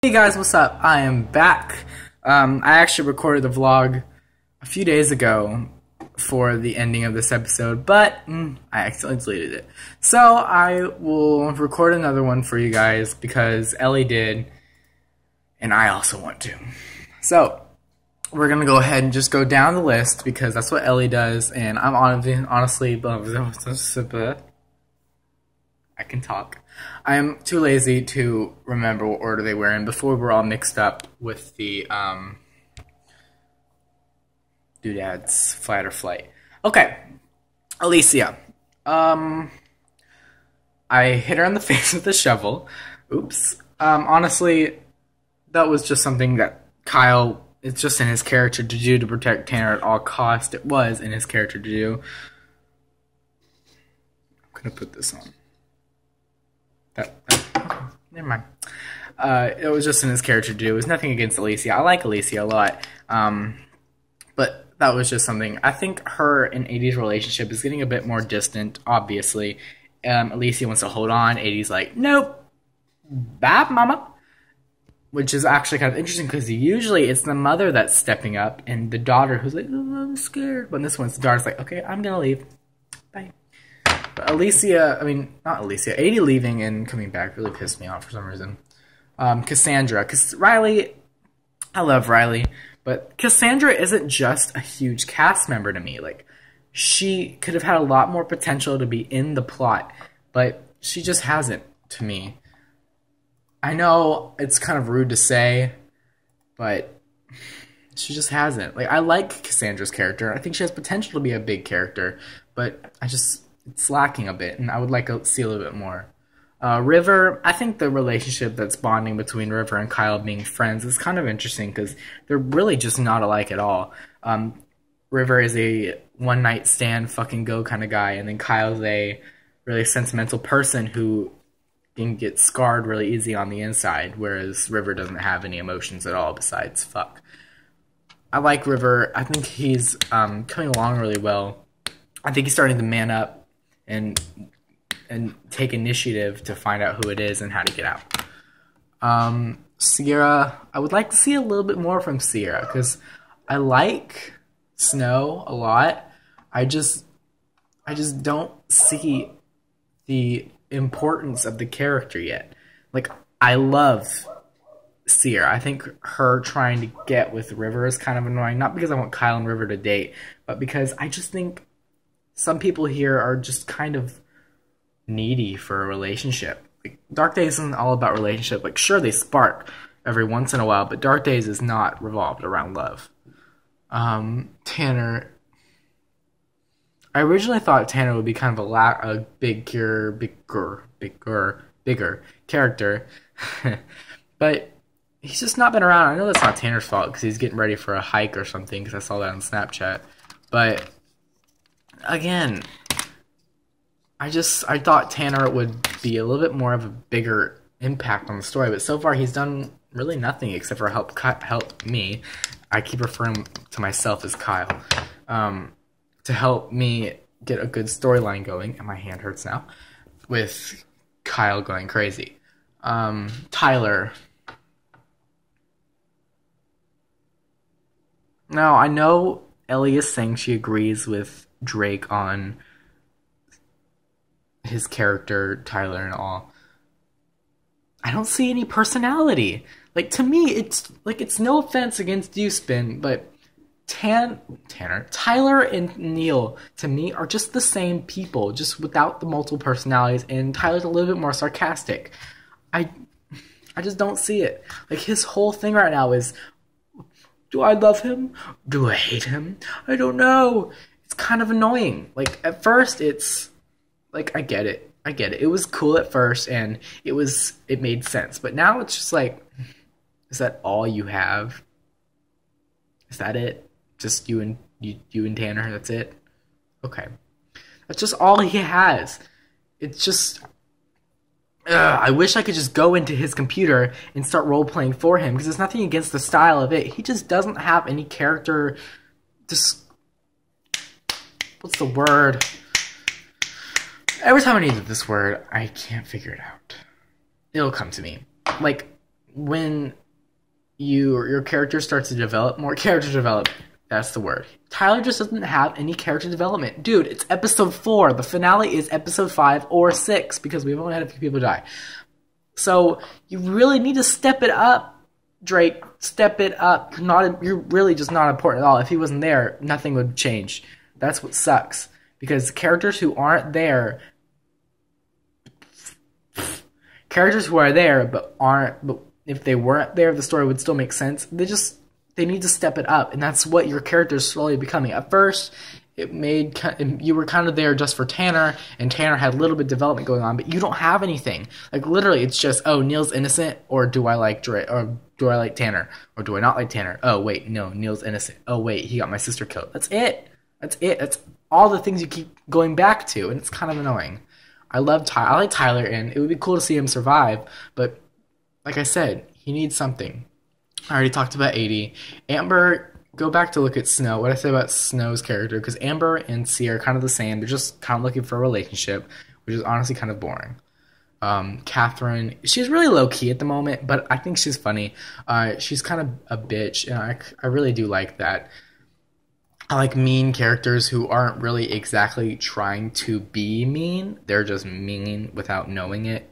Hey guys, what's up? I am back. I actually recorded the vlog a few days ago for the ending of this episode, but I accidentally deleted it. So I will record another one for you guys because Ellie did, and I also want to. So we're gonna go ahead and just go down the list because that's what Ellie does, and I'm honestly, I can talk. I am too lazy to remember what order they were in before we're all mixed up with the doodads, flight or flight. Okay, Alicia. I hit her in the face with a shovel. Oops. Honestly, that was just something that Kyle, it's just in his character to do to protect Tanner at all costs. It was in his character to do. I'm gonna put this on. Never mind. It was just in his character to do. It was nothing against Alicia. I like Alicia a lot. But that was just something. I think her and 80's relationship is getting a bit more distant, obviously. Alicia wants to hold on. 80's like, nope. Bye, mama. Which is actually kind of interesting because usually it's the mother that's stepping up and the daughter who's like, oh, I'm scared. But in this one, it's the daughter's like, okay, I'm going to leave. Bye. But Alicia, not Alicia, 80 leaving and coming back really pissed me off for some reason. Cassandra, because Riley, I love Riley, but Cassandra isn't just a huge cast member to me. Like, she could have had a lot more potential to be in the plot, but she just hasn't to me. I know it's kind of rude to say, but she just hasn't. Like, I like Cassandra's character. I think she has potential to be a big character, but it's lacking a bit, and I would like to see a little bit more. River, I think the relationship that's bonding between River and Kyle being friends is kind of interesting because they're really just not alike at all. River is a one-night stand, fucking go kind of guy, and then Kyle's a really sentimental person who can get scarred really easy on the inside, whereas River doesn't have any emotions at all besides fuck. I like River. I think he's coming along really well. I think he's starting to man up and take initiative to find out who it is and how to get out. Sierra, I would like to see a little bit more from Sierra because I like Snow a lot. I just don't see the importance of the character yet. Like, I love Sierra. I think her trying to get with River is kind of annoying. Not because I want Kyle and River to date, but because I just think some people here are just kind of needy for a relationship. Like, Dark Days isn't all about relationship. Like, sure, they spark every once in a while, but Dark Days is not revolved around love. Tanner, I originally thought Tanner would be kind of a bigger character, but he's just not been around. I know that's not Tanner's fault because he's getting ready for a hike or something because I saw that on Snapchat. But again, I thought Tanner would be a little bit more of a bigger impact on the story, but so far he's done really nothing except for help me. I keep referring to myself as Kyle. To help me get a good storyline going, and my hand hurts now, with Kyle going crazy. Tyler. Now, I know Ellie is saying she agrees with Drake on his character, Tyler, and all. I don't see any personality. Like, to me, it's no offense against you, Spin, but Tyler and Neil, to me, are just the same people, just without the multiple personalities, and Tyler's a little bit more sarcastic. I just don't see it. Like, his whole thing right now is, do I love him? Do I hate him? I don't know. It's kind of annoying. Like, at first, it's, like, I get it. It was cool at first, and it made sense. But now it's just like, is that all you have? Is that it? Just you and Tanner, that's it? Okay. That's just all he has. It's just, I wish I could just go into his computer and start role-playing for him, because there's nothing against the style of it. He just doesn't have any character, what's the word? Every time I need this word, I can't figure it out. It'll come to me. Like, when your character starts to develop, more character develop. That's the word. Tyler just doesn't have any character development. Dude, it's episode 4. The finale is episode 5 or 6 because we've only had a few people die. So you really need to step it up, Drake. Step it up. You're really just not important at all. If he wasn't there, nothing would change. That's what sucks. Because characters who aren't there, but if they weren't there, the story would still make sense. They need to step it up, and that's what your character is slowly becoming. At first, you were kind of there just for Tanner, and Tanner had a little bit of development going on, but you don't have anything. Like literally, it's just, oh, Neil's innocent, or do I like Drake, or do I like Tanner, or do I not like Tanner? Oh wait, no, Neil's innocent. Oh wait, he got my sister killed. That's it. That's all the things you keep going back to, and it's kind of annoying. I like Tyler, and it would be cool to see him survive, but like I said, he needs something. I already talked about 80. Amber, go back to look at Snow. What I said about Snow's character, because Amber and C are kind of the same. They're just kind of looking for a relationship, which is honestly kind of boring. Catherine, she's really low-key at the moment, but I think she's funny. She's kind of a bitch, and I really do like that. I like mean characters who aren't really exactly trying to be mean. They're just mean without knowing it.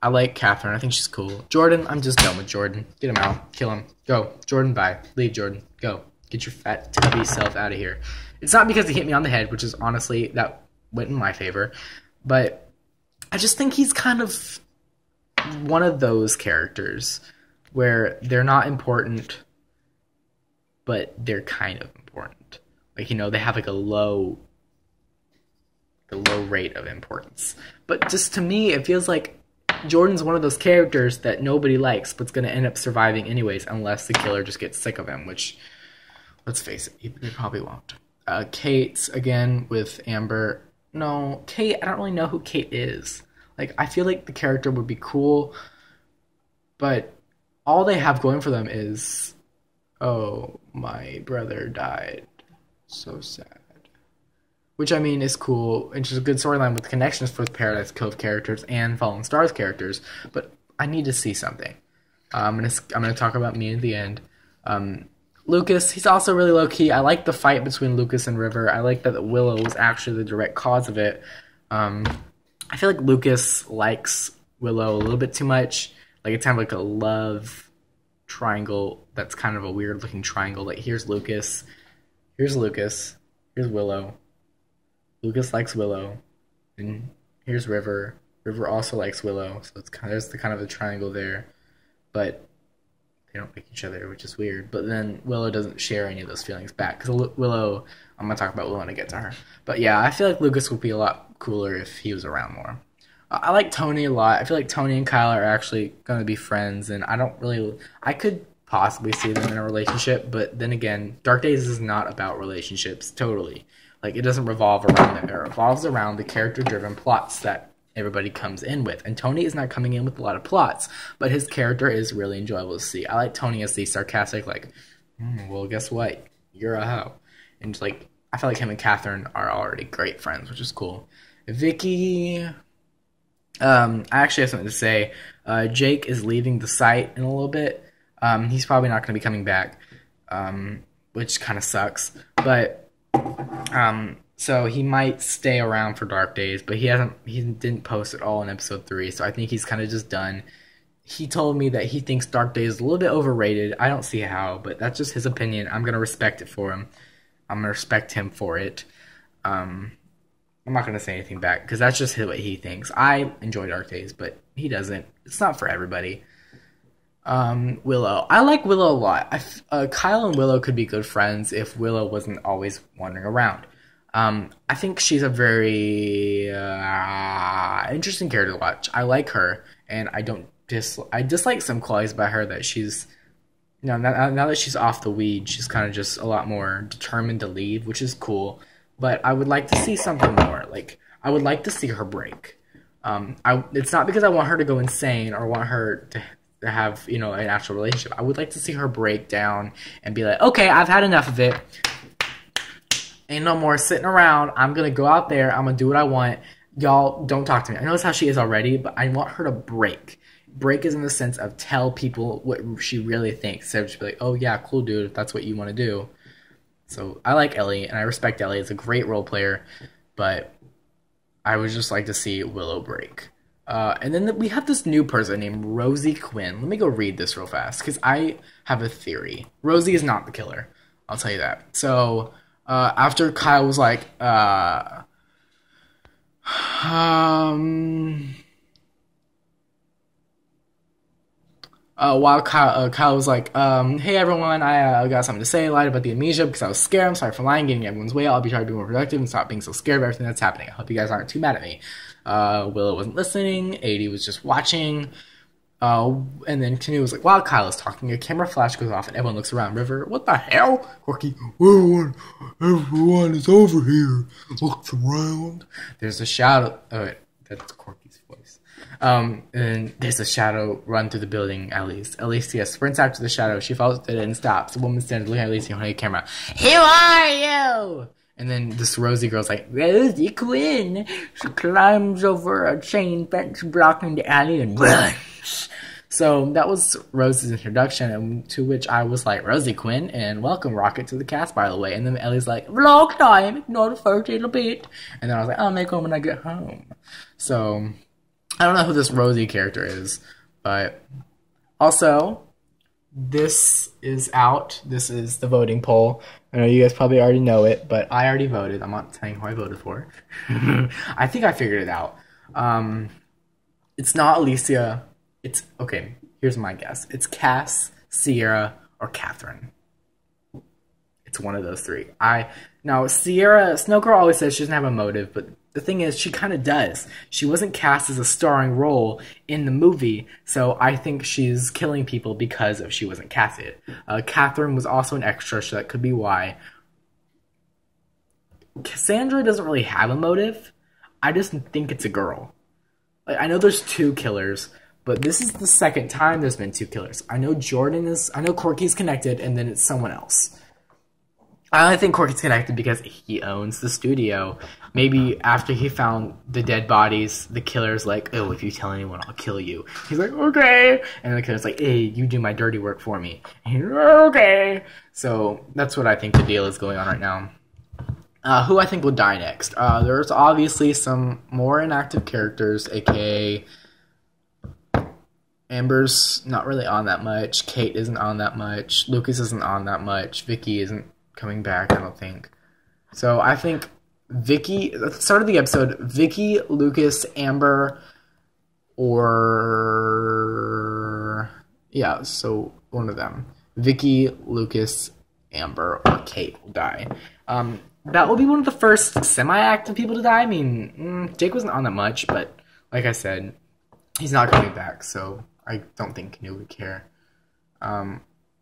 I like Catherine. I think she's cool. Jordan, I'm just done with Jordan. Get him out. Kill him. Go. Jordan, bye. Leave, Jordan. Go. Get your fat, tubby self out of here. It's not because he hit me on the head, which is honestly, that went in my favor. But I just think he's kind of one of those characters where they're not important, but they're kind of important. Like, they have like a low rate of importance. But just to me, it feels like Jordan's one of those characters that nobody likes, but's going to end up surviving anyways, unless the killer just gets sick of him, which, let's face it, he probably won't. Kate, again, with Amber. No, Kate, I don't really know who Kate is. Like, I feel like the character would be cool, but all they have going for them is, oh, my brother died. So sad. Which, I mean, is cool, and just a good storyline with connections for the Paradise Cove characters and Fallen Stars characters, but I need to see something. I'm gonna talk about me at the end. Lucas, he's also really low-key. I like the fight between Lucas and River. I like that Willow was actually the direct cause of it. I feel like Lucas likes Willow a little bit too much. Like, it's kind of like a love triangle that's kind of a weird-looking triangle. Like, here's Lucas, here's Willow. Lucas likes Willow, and here's River. River also likes Willow, so there's the kind of a triangle there, but they don't like each other, which is weird. But then Willow doesn't share any of those feelings back, because Willow, I'm gonna talk about Willow when I get to her. But yeah, I feel like Lucas would be a lot cooler if he was around more. I like Tony a lot. I feel like Tony and Kyle are actually gonna be friends, and I could possibly see them in a relationship, but then again, Dark Days is not about relationships, totally. Like, it doesn't revolve around them. It revolves around the character-driven plots that everybody comes in with. And Tony is not coming in with a lot of plots, but his character is really enjoyable to see. I like Tony as the sarcastic, like, well, guess what? You're a hoe. And, like, I feel like him and Catherine are already great friends, which is cool. Vicky, I actually have something to say. Jake is leaving the site in a little bit. He's probably not going to be coming back, which kind of sucks. But so he might stay around for Dark Days, but he didn't post at all in episode 3, so I think he's kind of just done. He told me that he thinks Dark Days is a little bit overrated. I don't see how, but that's just his opinion. I'm going to respect it for him. I'm going to respect him for it. I'm not going to say anything back, because that's just what he thinks. I enjoy Dark Days, but he doesn't. It's not for everybody. Willow. I like Willow a lot. Kyle and Willow could be good friends if Willow wasn't always wandering around. I think she's a very interesting character to watch. I like her, and I dislike some qualities about her that she's... now that she's off the weed, she's kind of just a lot more determined to leave, which is cool. But I would like to see something more. Like, I would like to see her break. It's not because I want her to go insane or want her to have, an actual relationship. I would like to see her break down and be like, okay, I've had enough of it. Ain't no more sitting around. I'm going to go out there. I'm going to do what I want. Y'all, don't talk to me. I know that's how she is already, but I want her to break. break is in the sense of tell people what she really thinks, instead of just be like, oh yeah, cool dude, if that's what you want to do. So I like Ellie, and I respect Ellie. It's a great role player, but I would just like to see Willow break. And then we have this new person named Rosie Quinn. Let me go read this real fast, because I have a theory. Rosie is not the killer. I'll tell you that. So, after Kyle was like, while Kyle was like, hey everyone, I got something to say. I lied about the amnesia because I was scared. I'm sorry for lying, getting everyone's way. I'll be trying to be more productive and stop being so scared of everything that's happening. I hope you guys aren't too mad at me. Willow wasn't listening. 80 was just watching. And then Canoe was like, while Kyle is talking, a camera flash goes off and everyone looks around. River, what the hell? Corky, everyone is over here. Looks around. There's a shadow. That's Corky's voice. And there's a shadow run through the building, at least. Alicia sprints after the shadow. She follows it and stops. The woman stands looking at Alicia on the camera. Who are you? And then this Rosie girl's like, Rosie Quinn. She climbs over a chain fence blocking the alley and runs. So that was Rosie's introduction, and to which I was like, Rosie Quinn, and welcome Rocket to the cast, by the way. And then Ellie's like, vlog time, ignore the first little bit. And then I was like, I'll make one when I get home. So I don't know who this Rosie character is, but also, this is out. This is the voting poll. I know you guys probably already know it, but I already voted. I'm not telling who I voted for. I think I figured it out. It's not Alicia. It's, okay, here's my guess. It's Cass, Sierra, or Catherine. It's one of those three. Now, Sierra, Snow Girl always says she doesn't have a motive, but the thing is, she kind of does. She wasn't cast as a starring role in the movie, so I think she's killing people because she wasn't casted. Catherine was also an extra, so that could be why. Cassandra doesn't really have a motive. I just think it's a girl. Like, I know there's two killers, but this is the second time there's been two killers. I know Corky's connected, and then it's someone else. I only think Corky's connected because he owns the studio. Maybe after he found the dead bodies, the killer's like, oh, if you tell anyone, I'll kill you. He's like, okay. And the killer's like, hey, you do my dirty work for me. And he's like, okay. So that's what I think the deal is going on right now. Who I think will die next. There's obviously some more inactive characters, aka Amber's not really on that much. Kate isn't on that much. Lucas isn't on that much. Vicky isn't coming back, I don't think. So I think Vicky, at the start of the episode, Vicky, Lucas, Amber, or yeah, so one of them. Vicky, Lucas, Amber, or Kate will die. That will be one of the first semi-active people to die. I mean, Jake wasn't on that much, but like I said, he's not coming back, so I don't think Canoe would care.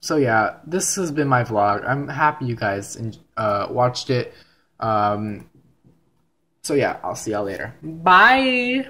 So yeah, this has been my vlog. I'm happy you guys watched it. So yeah, I'll see y'all later. Bye!